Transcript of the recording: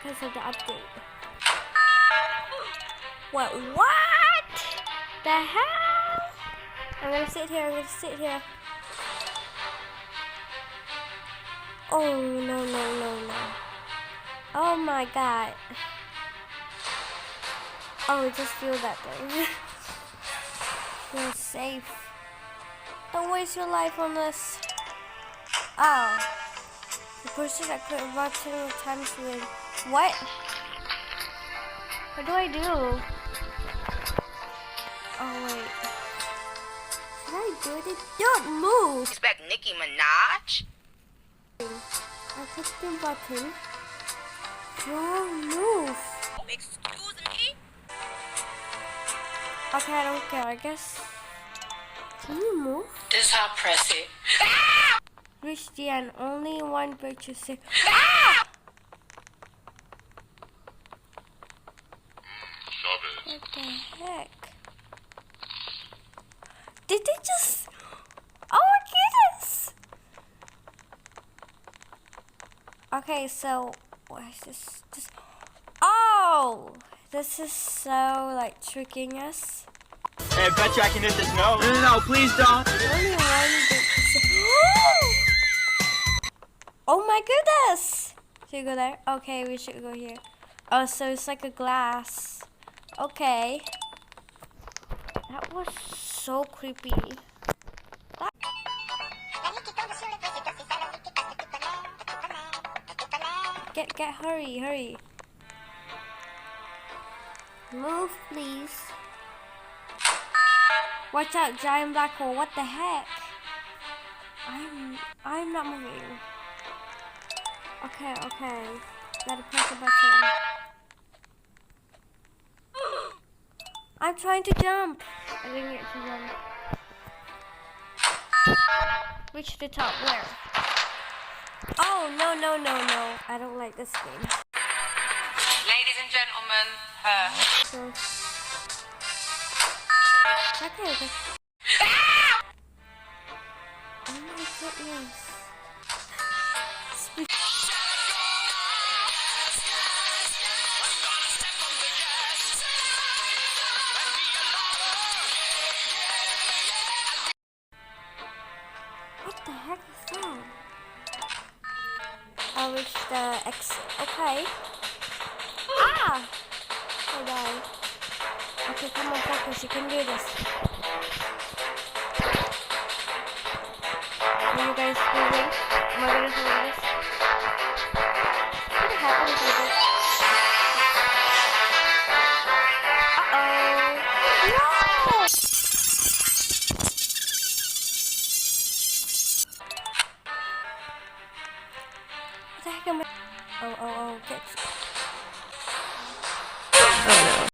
because of the update. What? The hell? I'm gonna sit here. Oh, no. Oh my god. Oh, just feel that thing. You're safe. Don't waste your life on this. Oh. The person that could have run 10 times with. What? What do I do? Oh, wait. Should I do it? Don't move! Expect Nicki Minaj? I click the button. Don't move. Excuse me? Okay, I don't care, I guess. Can you move? This is how I press it. Reach the end. Only one bridge is safe. What the heck? Did they just... Oh my goodness! Okay, so... What is this? Oh! This is so, like, tricking us. Hey, I bet you I can hit this. No, please don't. Only one bridge is safe. Oh my goodness! Should we go there? Okay, we should go here. Oh, so it's like a glass. Okay. That was so creepy. Get, hurry. Move, please. Watch out, giant black hole. What the heck? I'm not moving. Okay. Gotta press the button. I'm trying to jump. I didn't get to jump. Reach the top. Where? Oh, no. I don't like this game. Ladies and gentlemen, So, okay. Oh my goodness. What the heck is that? I'll reach the exit. Okay. Ah! I died. Okay, come on, focus. You can do this. Are you guys moving? Am I gonna do this? What happened if I did? Uh-oh. No! What the heck am I? Oh, get.